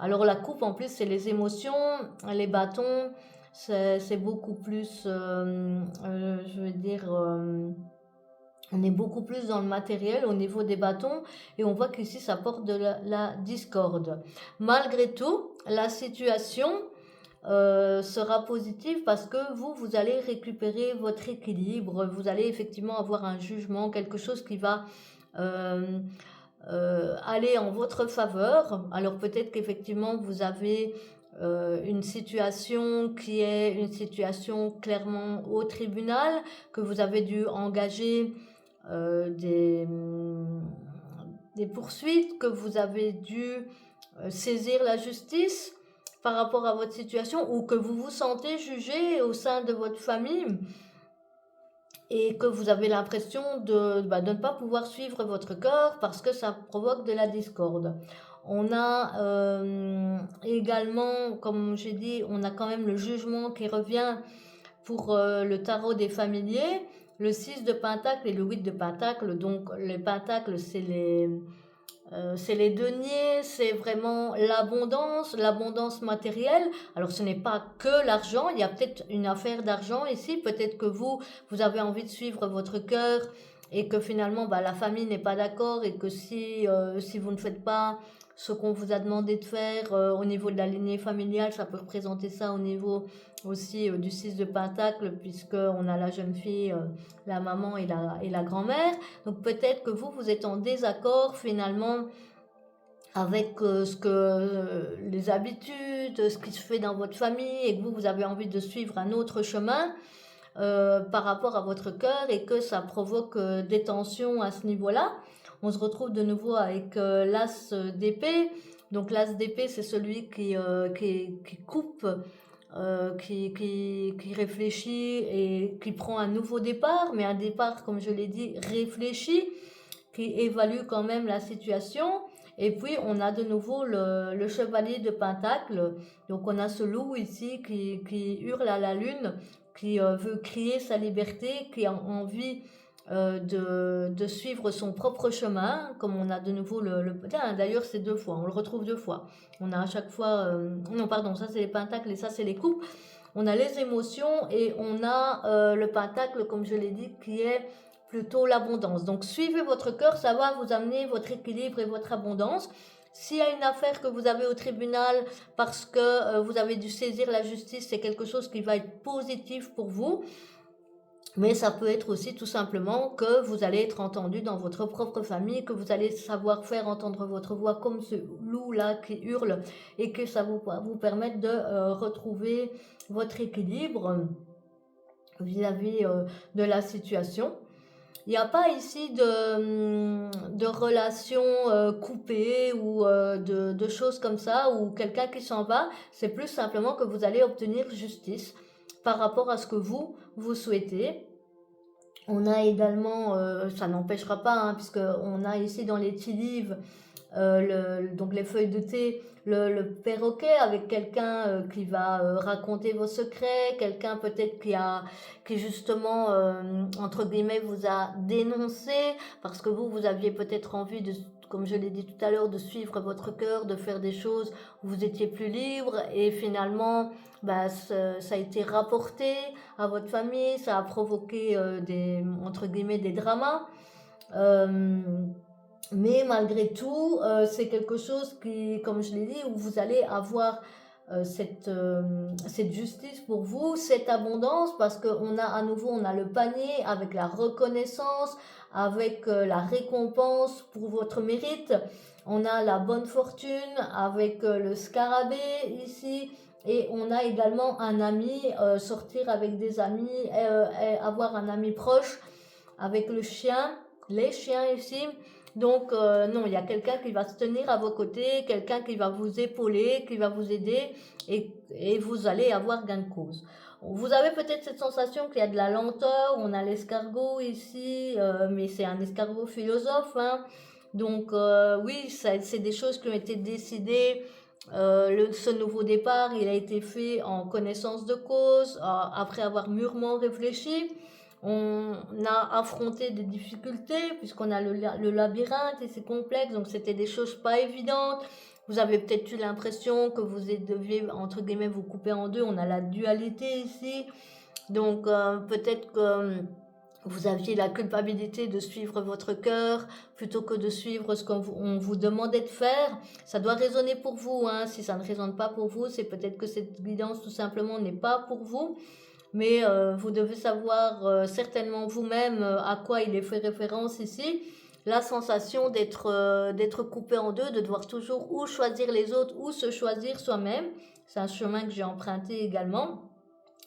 Alors la coupe en plus c'est les émotions, les bâtons c'est beaucoup plus, je veux dire, on est beaucoup plus dans le matériel au niveau des bâtons et on voit qu'ici ça porte de la discorde. Malgré tout, la situation sera positive parce que vous allez récupérer votre équilibre, vous allez effectivement avoir un jugement, quelque chose qui va euh, aller en votre faveur. Alors peut-être qu'effectivement vous avez une situation qui est une situation clairement au tribunal, que vous avez dû engager des poursuites, que vous avez dû saisir la justice par rapport à votre situation, ou que vous vous sentez jugé au sein de votre famille et que vous avez l'impression de ne pas pouvoir suivre votre cœur parce que ça provoque de la discorde. On a également, comme j'ai dit, on a quand même le jugement qui revient pour le tarot des familiers, le 6 de pentacle et le 8 de pentacle. Donc les pentacles, c'est les deniers, c'est vraiment l'abondance matérielle. Alors ce n'est pas que l'argent, il y a peut-être une affaire d'argent ici, peut-être que vous avez envie de suivre votre cœur et que finalement la famille n'est pas d'accord et que si vous ne faites pas ce qu'on vous a demandé de faire au niveau de la lignée familiale, ça peut représenter ça au niveau aussi du 6 de pentacle puisqu'on a la jeune fille, la maman et la grand-mère. Donc peut-être que vous êtes en désaccord finalement avec les habitudes, ce qui se fait dans votre famille et que vous avez envie de suivre un autre chemin par rapport à votre cœur et que ça provoque des tensions à ce niveau-là. On se retrouve de nouveau avec l'as d'épée. Donc l'as d'épée, c'est celui qui coupe, qui réfléchit et qui prend un nouveau départ, mais un départ, comme je l'ai dit, réfléchi, qui évalue quand même la situation. Et puis on a de nouveau le chevalier de pentacle. Donc on a ce loup ici qui hurle à la lune, qui veut crier sa liberté, qui a envie de suivre son propre chemin, comme on a de nouveau d'ailleurs c'est deux fois, on le retrouve deux fois. On a à chaque fois, non pardon, ça c'est les pentacles et ça c'est les coupes. On a les émotions et on a le pentacle, comme je l'ai dit, qui est plutôt l'abondance. Donc suivez votre cœur, ça va vous amener votre équilibre et votre abondance. S'il y a une affaire que vous avez au tribunal parce que vous avez dû saisir la justice, c'est quelque chose qui va être positif pour vous. Mais ça peut être aussi tout simplement que vous allez être entendu dans votre propre famille, que vous allez savoir faire entendre votre voix comme ce loup-là qui hurle et que ça vous permette de retrouver votre équilibre vis-à-vis de la situation. Il n'y a pas ici de relations coupées ou de choses comme ça, ou quelqu'un qui s'en va. C'est plus simplement que vous allez obtenir justice par rapport à ce que vous souhaitez. On a également, ça n'empêchera pas, hein, puisqu'on a ici dans les tea leaves, donc les feuilles de thé, le perroquet avec quelqu'un qui va raconter vos secrets, quelqu'un peut-être qui justement, entre guillemets, vous a dénoncé, parce que vous aviez peut-être envie de, comme je l'ai dit tout à l'heure, de suivre votre cœur, de faire des choses où vous étiez plus libre, et finalement, ça a été rapporté à votre famille, ça a provoqué entre guillemets, des dramas. Euh, mais malgré tout, c'est quelque chose qui, comme je l'ai dit, où vous allez avoir cette justice pour vous, cette abondance, parce qu'on a à nouveau, on a le panier avec la reconnaissance, avec la récompense pour votre mérite. On a la bonne fortune avec le scarabée ici. Et on a également un ami, sortir avec des amis, avoir un ami proche avec le chien, les chiens ici. Donc non, il y a quelqu'un qui va se tenir à vos côtés, quelqu'un qui va vous épauler, qui va vous aider et vous allez avoir gain de cause. Vous avez peut-être cette sensation qu'il y a de la lenteur, on a l'escargot ici, mais c'est un escargot philosophe, hein. Donc oui, c'est des choses qui ont été décidées. Ce nouveau départ, il a été fait en connaissance de cause, après avoir mûrement réfléchi. On a affronté des difficultés puisqu'on a le labyrinthe et c'est complexe, donc c'était des choses pas évidentes. Vous avez peut-être eu l'impression que vous deviez, entre guillemets, vous couper en deux. On a la dualité ici. Donc peut-être que vous aviez la culpabilité de suivre votre cœur plutôt que de suivre ce qu'on vous demandait de faire. Ça doit résonner pour vous, hein. Si ça ne résonne pas pour vous, c'est peut-être que cette guidance tout simplement n'est pas pour vous. Mais vous devez savoir certainement vous-même à quoi il est fait référence ici. La sensation d'être coupé en deux, de devoir toujours ou choisir les autres ou se choisir soi-même. C'est un chemin que j'ai emprunté également.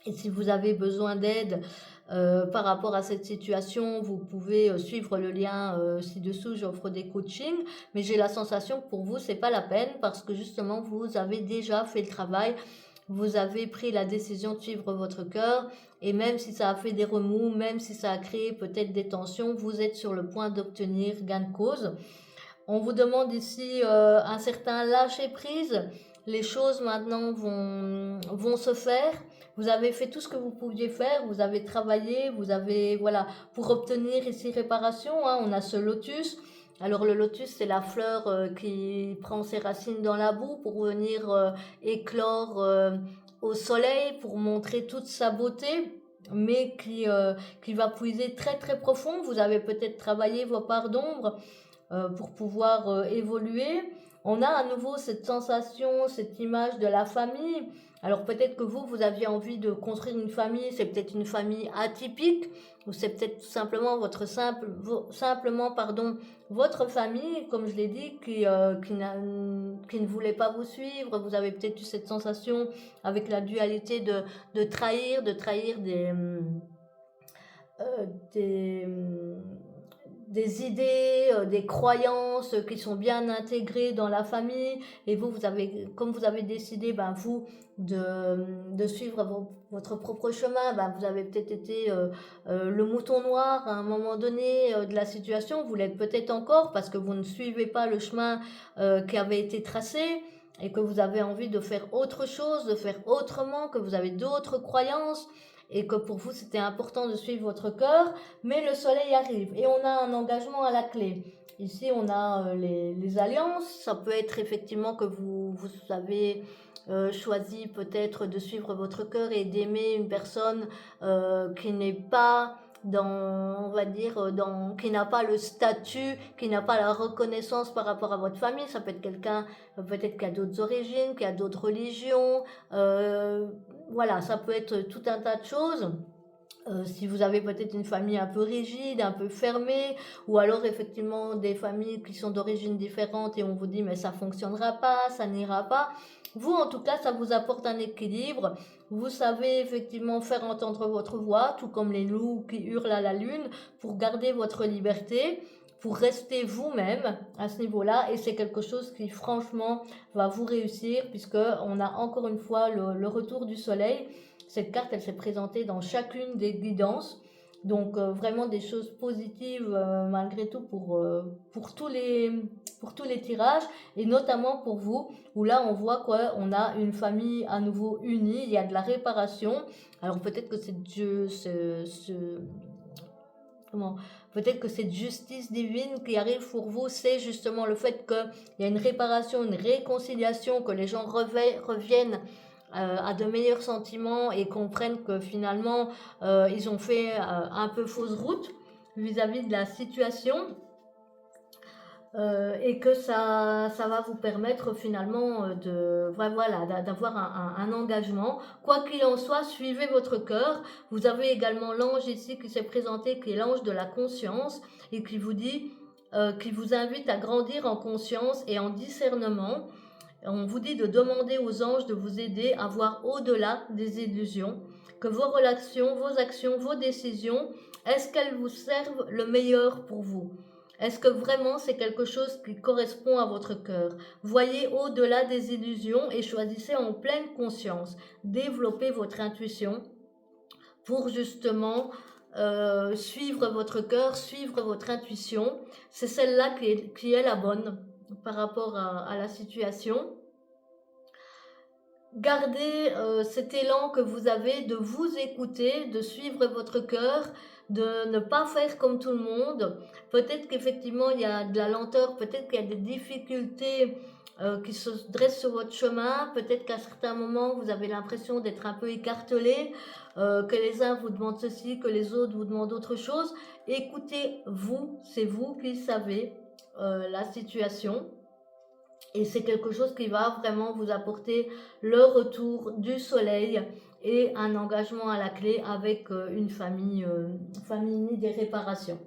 Et si vous avez besoin d'aide par rapport à cette situation, vous pouvez suivre le lien ci-dessous, j'offre des coachings. Mais j'ai la sensation que pour vous, c'est pas la peine parce que justement, vous avez déjà fait le travail. Vous avez pris la décision de suivre votre cœur et même si ça a fait des remous, même si ça a créé peut-être des tensions, vous êtes sur le point d'obtenir gain de cause. On vous demande ici un certain lâcher prise. Les choses maintenant vont se faire. Vous avez fait tout ce que vous pouviez faire. Vous avez travaillé. Vous avez, voilà, pour obtenir ici réparation, hein, on a ce lotus. Alors le lotus, c'est la fleur qui prend ses racines dans la boue pour venir éclore au soleil, pour montrer toute sa beauté, mais qui va puiser très très profond. Vous avez peut-être travaillé vos parts d'ombre pour pouvoir évoluer. On a à nouveau cette sensation, cette image de la famille. Alors peut-être que vous aviez envie de construire une famille, c'est peut-être une famille atypique, ou c'est peut-être tout simplement votre famille, comme je l'ai dit, qui ne voulait pas vous suivre. Vous avez peut-être eu cette sensation avec la dualité de trahir euh, des, des idées, des croyances qui sont bien intégrées dans la famille. Et vous avez, comme vous avez décidé, ben, vous, de suivre votre propre chemin, ben, vous avez peut-être été le mouton noir à un moment donné de la situation. Vous l'êtes peut-être encore parce que vous ne suivez pas le chemin qui avait été tracé et que vous avez envie de faire autre chose, de faire autrement, que vous avez d'autres croyances et que pour vous c'était important de suivre votre cœur, mais le soleil arrive et on a un engagement à la clé. Ici on a les alliances, ça peut être effectivement que vous avez choisi peut-être de suivre votre cœur et d'aimer une personne qui n'est pas on va dire, qui n'a pas le statut, qui n'a pas la reconnaissance par rapport à votre famille. Ça peut être quelqu'un, peut-être qui a d'autres origines, qui a d'autres religions. Voilà, ça peut être tout un tas de choses. Si vous avez peut-être une famille un peu rigide, un peu fermée, ou alors effectivement des familles qui sont d'origine différente et on vous dit mais ça fonctionnera pas, ça n'ira pas. Vous en tout cas ça vous apporte un équilibre. Vous savez effectivement faire entendre votre voix, tout comme les loups qui hurlent à la lune, pour garder votre liberté, pour rester vous-même à ce niveau-là. Et c'est quelque chose qui franchement va vous réussir puisque on a encore une fois le retour du soleil. Cette carte, elle s'est présentée dans chacune des guidances. Donc vraiment des choses positives malgré tout pour tous les tirages et notamment pour vous où là on voit qu'on a une famille à nouveau unie, il y a de la réparation. Alors peut-être que c'est Dieu, peut-être que cette justice divine qui arrive pour vous, c'est justement le fait qu'il y a une réparation, une réconciliation, que les gens reviennent à de meilleurs sentiments et comprennent que finalement ils ont fait un peu fausse route vis-à-vis de la situation. et que ça va vous permettre finalement voilà, d'avoir un engagement. Quoi qu'il en soit, suivez votre cœur. Vous avez également l'ange ici qui s'est présenté, qui est l'ange de la conscience et qui vous dit, qui vous invite à grandir en conscience et en discernement. On vous dit de demander aux anges de vous aider à voir au-delà des illusions, que vos relations, vos actions, vos décisions, est-ce qu'elles vous servent le meilleur pour vous? Est-ce que vraiment c'est quelque chose qui correspond à votre cœur? Voyez au-delà des illusions et choisissez en pleine conscience. Développez votre intuition pour justement suivre votre cœur, suivre votre intuition. C'est celle-là qui est la bonne par rapport à la situation. Gardez cet élan que vous avez de vous écouter, de suivre votre cœur, de ne pas faire comme tout le monde. Peut-être qu'effectivement il y a de la lenteur, peut-être qu'il y a des difficultés qui se dressent sur votre chemin, peut-être qu'à certains moments vous avez l'impression d'être un peu écartelé, que les uns vous demandent ceci, que les autres vous demandent autre chose. Écoutez-vous, c'est vous qui savez la situation. Et c'est quelque chose qui va vraiment vous apporter le retour du soleil et un engagement à la clé avec une famille unie des réparations.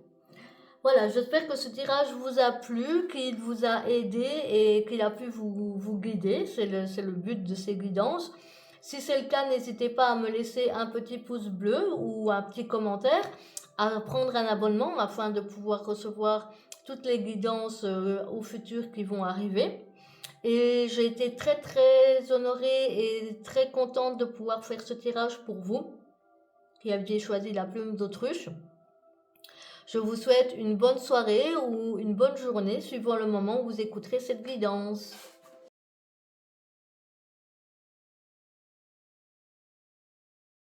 Voilà, j'espère que ce tirage vous a plu, qu'il vous a aidé et qu'il a pu vous guider. C'est le but de ces guidances. Si c'est le cas, n'hésitez pas à me laisser un petit pouce bleu ou un petit commentaire, à prendre un abonnement afin de pouvoir recevoir toutes les guidances au futur qui vont arriver. Et j'ai été très très honorée et très contente de pouvoir faire ce tirage pour vous qui aviez choisi la plume d'autruche. Je vous souhaite une bonne soirée ou une bonne journée suivant le moment où vous écouterez cette guidance.